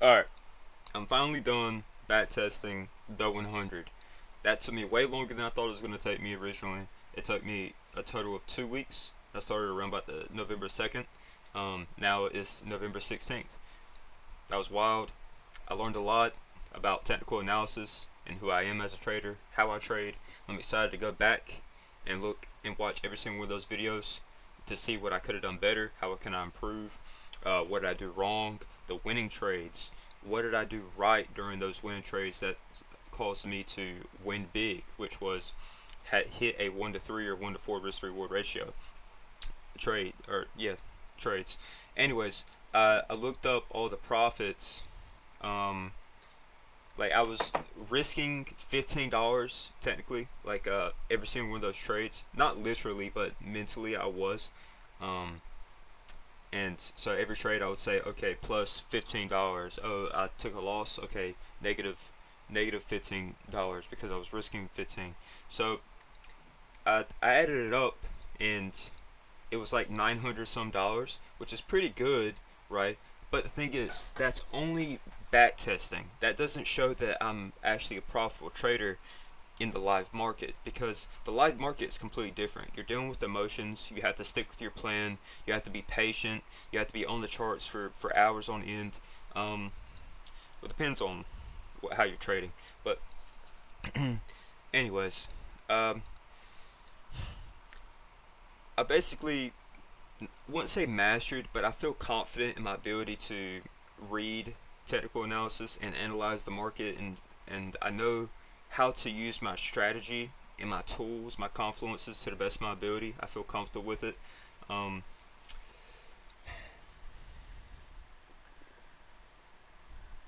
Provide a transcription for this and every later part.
Alright, I'm finally done back testing the 100. That took me way longer than I thought it was going to take me originally. It took me a total of 2 weeks. I started around about the November 2nd. Now it's November 16th. That was wild. I learned a lot about technical analysis and who I am as a trader, how I trade. I'm excited to go back and look and watch every single one of those videos to see what I could have done better, how can I improve, what did I do wrong, the winning trades, what did I do right during those winning trades that caused me to win big, which was had hit a 1 to 3 or 1 to 4 risk reward ratio trade or yeah trades. Anyways, I looked up all the profits. Um, like I was risking $15 technically, like every single one of those trades. Not literally, but mentally I was. Um, and so every trade I would say, okay, plus $15. Oh, I took a loss. Okay, negative $15 because I was risking 15. So I added it up, and it was like 900 some dollars, which is pretty good, right? But the thing is, that's only back testing. That doesn't show that I'm actually a profitable trader in the live market, because the live market is completely different. You're dealing with emotions. You have to stick with your plan. You have to be patient. You have to be on the charts for hours on end. Um, it depends on how you're trading. But anyways, um, I basically wouldn't say mastered, but I feel confident in my ability to read technical analysis and analyze the market, and I know how to use my strategy and my tools, my confluences to the best of my ability. I feel comfortable with it. Um,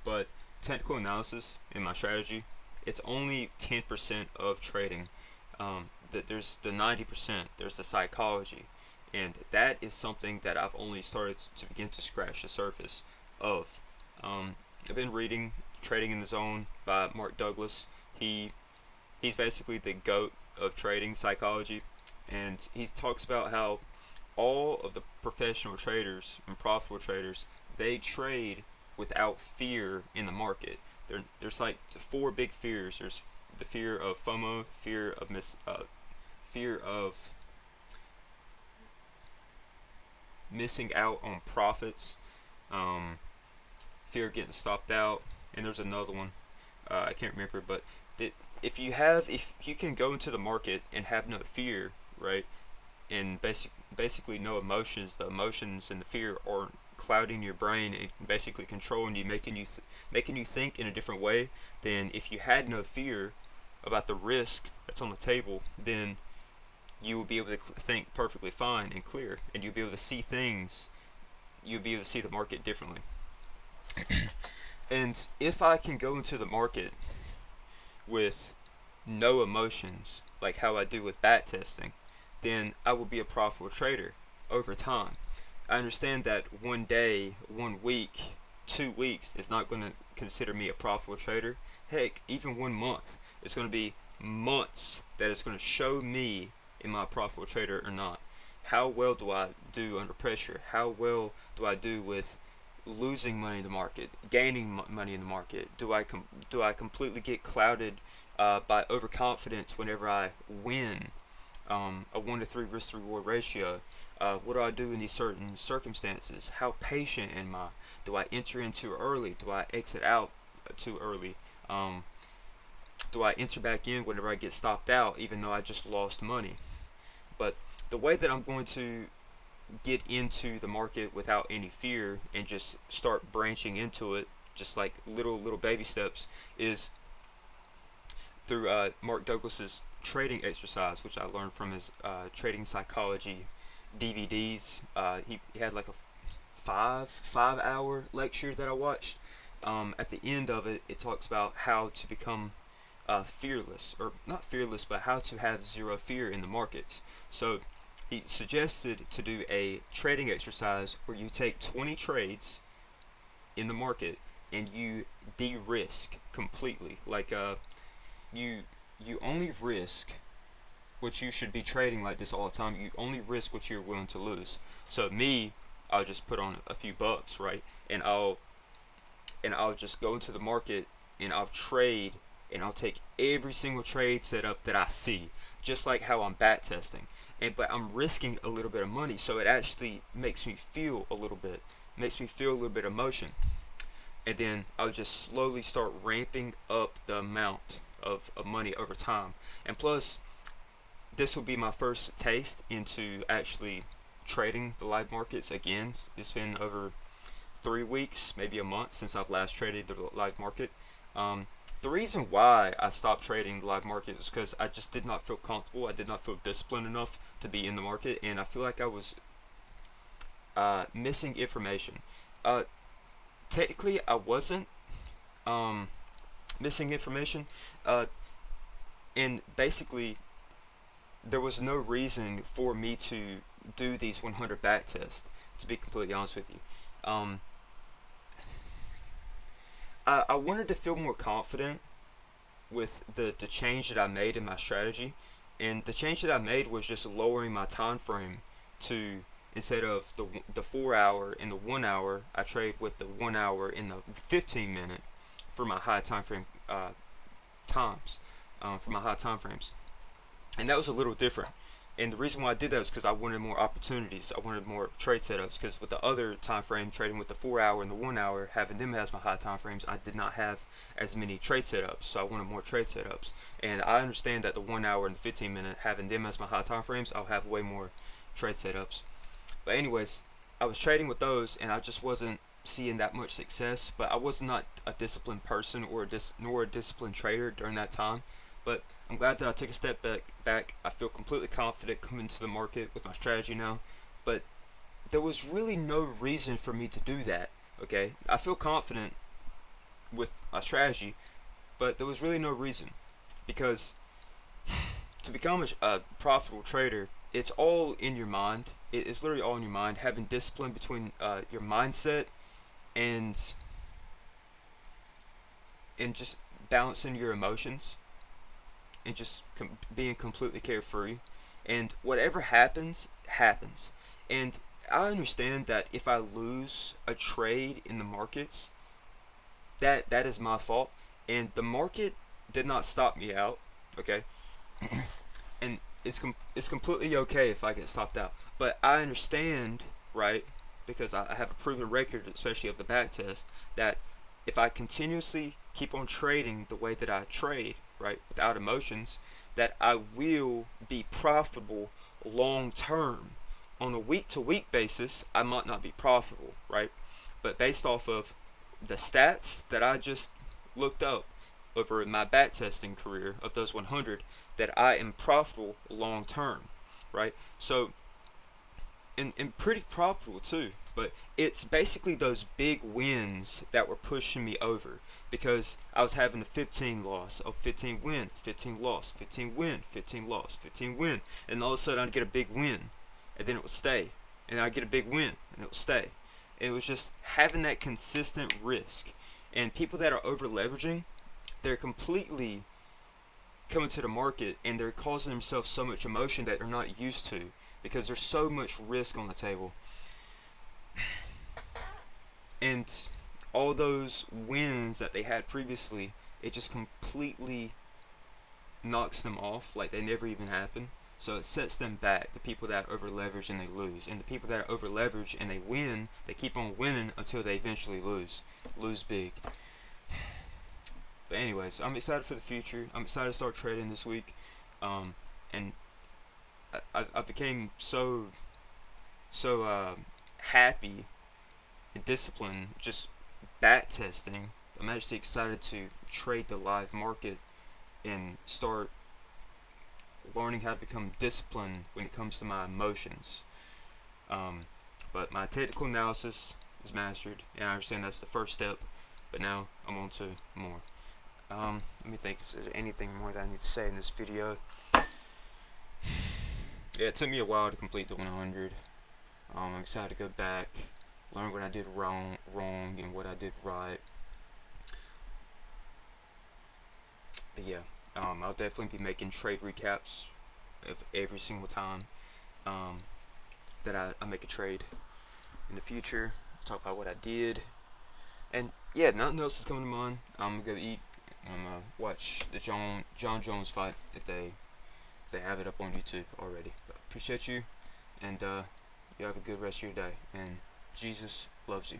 but technical analysis and my strategy, it's only 10% of trading. There's the 90%. There's the psychology, and that is something that I've only started to begin to scratch the surface of. Um, I've been reading Trading in the Zone by Mark Douglas. He he's basically the goat of trading psychology, and he talks about how all of the professional traders and profitable traders, they trade without fear in the market. There's like four big fears. There's the fear of FOMO, fear of missing out on profits, um, fear of getting stopped out, and there's another one. I can't remember, but if you can go into the market and have no fear, right, and basically no emotions, the emotions and the fear are clouding your brain and basically controlling you, making you think in a different way than if you had no fear about the risk that's on the table. Then you will be able to think perfectly fine and clear, and you'll be able to see things. You'll be able to see the market differently. And if I can go into the market with no emotions, like how I do with back testing, then I will be a profitable trader over time. I understand that one day, 1 week, 2 weeks is not going to consider me a profitable trader. Heck, even 1 month. It's going to be months that it's going to show me am I a profitable trader or not. How well do I do under pressure? How well do I do with losing money in the market, gaining money in the market? Do I completely get clouded by overconfidence whenever I win? A 1 to 3 risk to reward ratio. What do I do in these certain circumstances? How patient am I? Do I enter in too early? Do I exit out too early? Um, do I enter back in whenever I get stopped out, even though I just lost money? But the way that I'm going to get into the market without any fear and just start branching into it, just like little baby steps, is through Mark Douglas's trading exercise, which I learned from his trading psychology DVDs. He had like a five hour lecture that I watched. At the end of it, it talks about how to become fearless, or not fearless, but how to have zero fear in the markets. So he suggested to do a trading exercise where you take 20 trades in the market and you de-risk completely. Like you you only risk what you should be trading like this all the time. You only risk what you're willing to lose. So me, I'll just put on a few bucks, right, and and I'll just go into the market and I'll trade, and I'll take every single trade setup that I see, just like how I'm back testing. And but I'm risking a little bit of money, so it actually makes me feel a little bit, makes me feel a little bit of emotion. And then I'll just slowly start ramping up the amount of money over time. And plus, this will be my first taste into actually trading the live markets again. It's been over 3 weeks, maybe a month since I've last traded the live market. The reason why I stopped trading the live market is because I just did not feel comfortable. I did not feel disciplined enough to be in the market, and I feel like I was missing information. Uh, Technically, I wasn't um, missing information, uh, and basically, there was no reason for me to do these 100 back tests. To be completely honest with you, um, I wanted to feel more confident with the change that I made in my strategy, and the change that I made was just lowering my time frame to, instead of the 4 hour and the 1 hour, I trade with the 1 hour and the 15 minute for my high time frame times, for my high time frames, and that was a little different. And the reason why I did that was because I wanted more opportunities. I wanted more trade setups, because with the other time frame, trading with the 4 hour and the 1 hour, having them as my high time frames, I did not have as many trade setups. So I wanted more trade setups. And I understand that the 1 hour and the 15 minute, having them as my high time frames, I'll have way more trade setups. But anyways, I was trading with those, and I just wasn't seeing that much success. But I was not a disciplined person nor a disciplined trader during that time. But I'm glad that I took a step back. I feel completely confident coming into the market with my strategy now. But there was really no reason for me to do that. Okay, I feel confident with my strategy, but there was really no reason, because to become a profitable trader, it's all in your mind. It's literally all in your mind. Having discipline between your mindset and just balancing your emotions, and just being completely carefree, and whatever happens happens. And I understand that if I lose a trade in the markets, that is my fault, and the market did not stop me out. Okay, and it's completely okay if I get stopped out, but I understand, right? Because I have a proven record, especially of the back test, that if I continuously keep on trading the way that I trade, right, without emotions, that I will be profitable long term. On a week to week basis, I might not be profitable, right? But based off of the stats that I just looked up over my backtesting career of those 100, that I am profitable long term, right? So, and pretty profitable too. But it's basically those big wins that were pushing me over, because I was having a 15 loss, 15 win, 15 loss, 15 win, 15 loss, 15 win, and all of a sudden I'd get a big win, and then it would stay, and I'd get a big win, and it would stay. It was just having that consistent risk. And people that are over leveraging, they're completely coming to the market, and they're causing themselves so much emotion that they're not used to, because there's so much risk on the table. And all those wins that they had previously, it just completely knocks them off, like they never even happened. So it sets them back, the people that over leverage and they lose. And the people that over leverage and they win, they keep on winning until they eventually lose big. But anyways, I'm excited for the future. I'm excited to start trading this week. And I became so happy and disciplined just back testing. I'm actually excited to trade the live market and start learning how to become disciplined when it comes to my emotions. But my technical analysis is mastered, and I understand that's the first step. But now I'm on to more. Let me think if there's anything more that I need to say in this video. Yeah, it took me a while to complete the 100. I'm excited to go back, learn what I did wrong, and what I did right. But yeah, I'll definitely be making trade recaps of every single time that I make a trade in the future. Talk about what I did, and yeah, nothing else is coming to mind. I'm gonna go eat. I'm gonna watch the John Jones fight if they have it up on YouTube already. But appreciate you, and you have a good rest of your day. And Jesus loves you.